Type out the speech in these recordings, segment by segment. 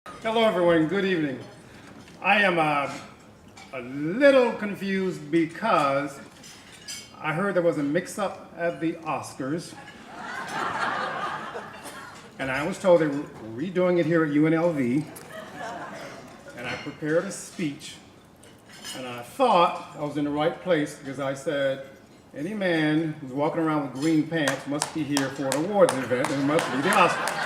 Hello, everyone. Good evening. I am a little confused because I heard there was a mix-up at the Oscars, and I was told they were redoing it here at UNLV, and I prepared a speech, and I thought I was in the right place because I said, any man who's walking around with green pants must be here for an awards event, and it must be the Oscars.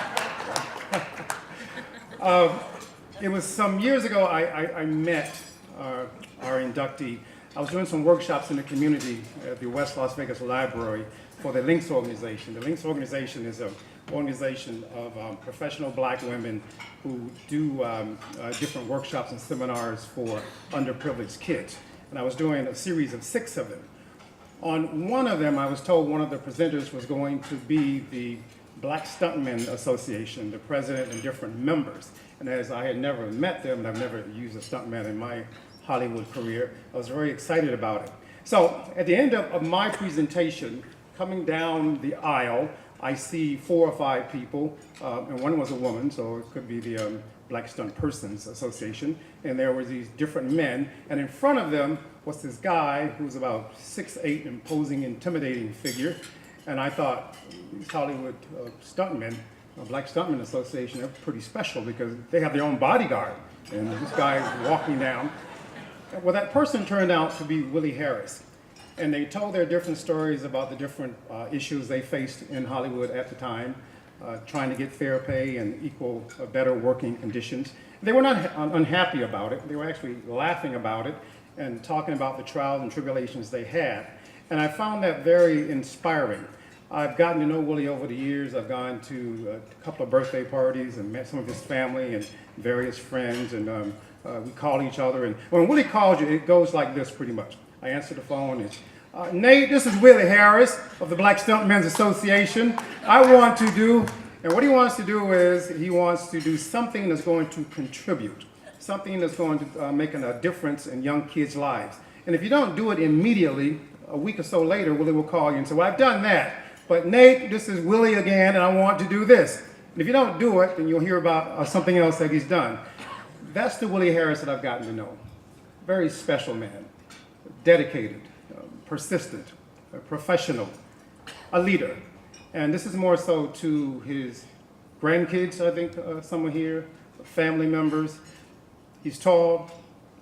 It was some years ago I met our inductee. I was doing some workshops in the community at the West Las Vegas Library for the Links organization. The Links organization is an organization of professional black women who do different workshops and seminars for underprivileged kids. And I was doing a series of 6 of them. On one of them, I was told one of the presenters was going to be the Black Stuntmen Association, the president and different members. And as I had never met them, and I've never used a stuntman in my Hollywood career, I was very excited about it. So at the end of my presentation, coming down the aisle, I see 4 or 5 people, and one was a woman, so it could be the Black Stunt Persons Association, and there were these different men, and in front of them was this guy who was about 6'8", imposing, intimidating figure, and I thought, these Hollywood stuntmen, Black Stuntmen Association, they're pretty special because they have their own bodyguard, and this guy is walking down. Well, that person turned out to be Willie Harris, and they told their different stories about the different issues they faced in Hollywood at the time, trying to get fair pay and equal, better working conditions. They were not unhappy about it. They were actually laughing about it and talking about the trials and tribulations they had. And I found that very inspiring. I've gotten to know Willie over the years. I've gone to a couple of birthday parties and met some of his family and various friends, and we call each other. And when Willie calls you, it goes like this pretty much. I answer the phone, it's, Nate, this is Willie Harris of the Black Stuntmen's Association. I want to do, and what he wants to do is he wants to do something that's going to contribute, something that's going to make a difference in young kids' lives. And if you don't do it immediately, a week or so later, Willie will call you and say, well, I've done that, but Nate, this is Willie again, and I want to do this. And if you don't do it, then you'll hear about something else that he's done. That's the Willie Harris that I've gotten to know. Very special man, dedicated, persistent, professional, a leader. And this is more so to his grandkids, I think some are here, family members. He's tall,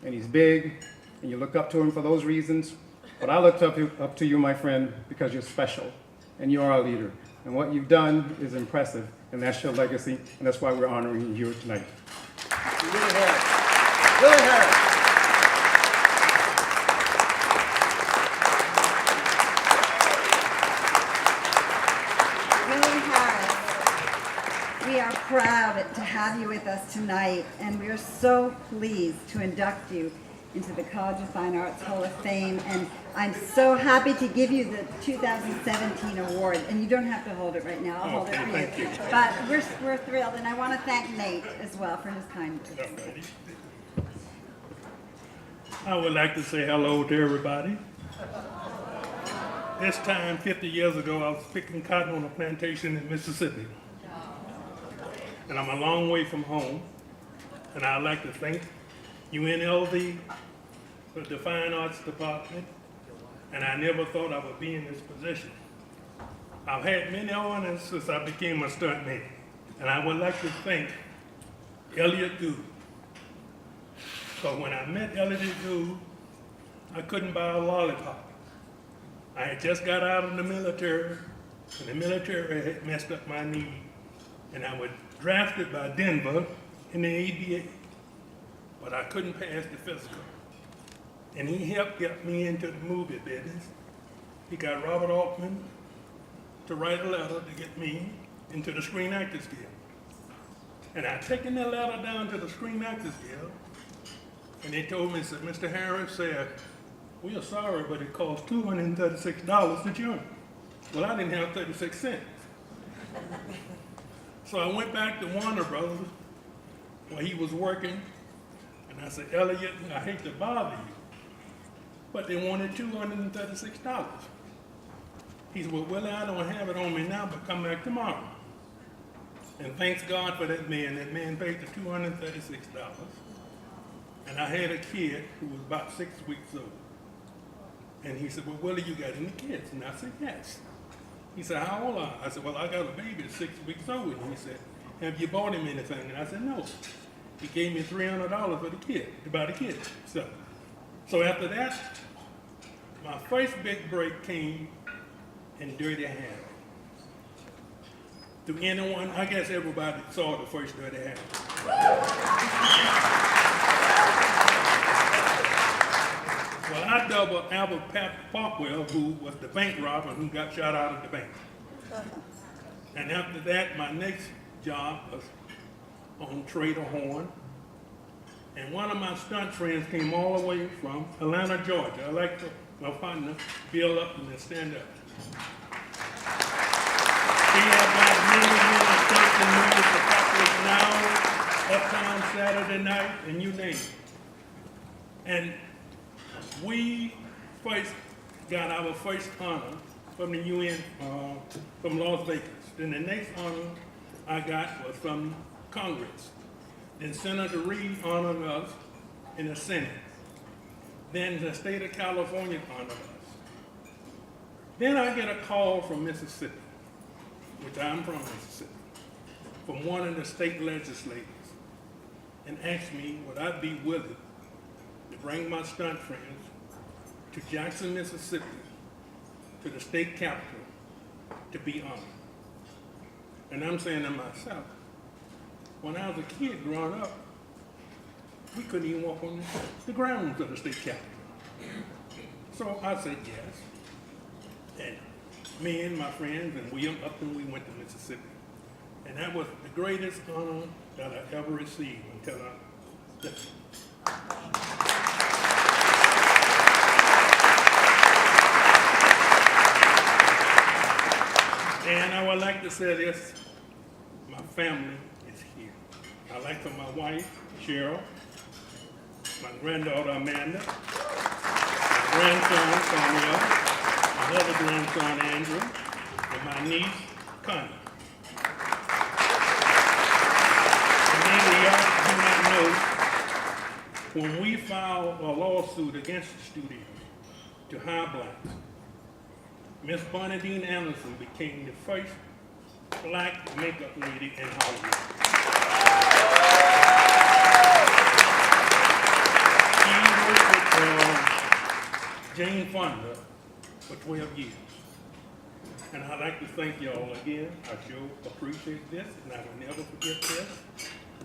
and he's big, and you look up to him for those reasons. But I looked up to you, my friend, because you're special, and you're our leader. And what you've done is impressive, and that's your legacy, and that's why we're honoring you tonight. Willie Harris. Willie Harris. Willie Harris, we are proud to have you with us tonight, and we are so pleased to induct you into the College of Fine Arts Hall of Fame, and I'm so happy to give you the 2017 award, and you don't have to hold it right now, I'll hold it for you. But we're thrilled, and I want to thank Nate as well for his kindness. I would like to say hello to everybody. This time, 50 years ago, I was picking cotton on a plantation in Mississippi. And I'm a long way from home, and I'd like to thank UNLV for the Fine Arts Department, and I never thought I would be in this position. I've had many honors since I became a stuntman, and I would like to thank Elliot Gould. So when I met Elliot Gould, I couldn't buy a lollipop. I had just got out of the military, and the military had messed up my knee, and I was drafted by Denver in the ABA. But I couldn't pass the physical. And he helped get me into the movie business. He got Robert Altman to write a letter to get me into the Screen Actors Guild. And I taken that letter down to the Screen Actors Guild, and they told me, said, Mr. Harris said, we are sorry, but it costs $236 to join. Well, I didn't have 36 cents. So I went back to Warner Brothers, where he was working, and I said, Elliot, I hate to bother you, but they wanted $236. He said, well, Willie, I don't have it on me now, but come back tomorrow. And thanks God for that man. That man paid the $236. And I had a kid who was about 6 weeks old. And he said, well, Willie, you got any kids? And I said, yes. He said, how old are you? I said, well, I got a baby that's 6 weeks old. And he said, have you bought him anything? And I said, no. He gave me $300 for the kid, to buy the kid. So after that, my first big break came in Dirty Harry. To anyone, I guess everybody saw the first Dirty Harry. Well, I doubled Albert Parkwell, who was the bank robber who got shot out of the bank. And after that, my next job was on Trader Horn. And one of my stunt friends came all the way from Atlanta, Georgia. I like to, my partner, Bill Upton, and stand up. He had got many stunts and movies, the Popular Now, Uptown Saturday Night, and you name it. And we first got our first honor from the UN, from Las Vegas. Then the next honor I got was from Congress. Then Senator Reid honored us in the Senate. Then the state of California honored us. Then I get a call from Mississippi, which I'm from Mississippi, from one of the state legislators, and asked me would I be willing to bring my stunt friends to Jackson, Mississippi, to the state capitol, to be honored. And I'm saying to myself, when I was a kid growing up, we couldn't even walk on the grounds of the state capitol. So I said yes. And me and my friends and William Upton, we went to Mississippi. And that was the greatest honor that I ever received until I left. And I would like to say this, my family is here. I'd like for my wife, Cheryl, my granddaughter, Amanda, my grandson, Samuel, my other grandson, Andrew, and my niece, Connie. And maybe y'all do not know, when we filed a lawsuit against the studio to hire blacks, Miss Bernadine Anderson became the first black makeup lady in Hollywood. She worked with Jane Fonda for 12 years. And I'd like to thank y'all again. I sure appreciate this, and I will never forget this.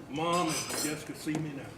Mom, if you just could see me now.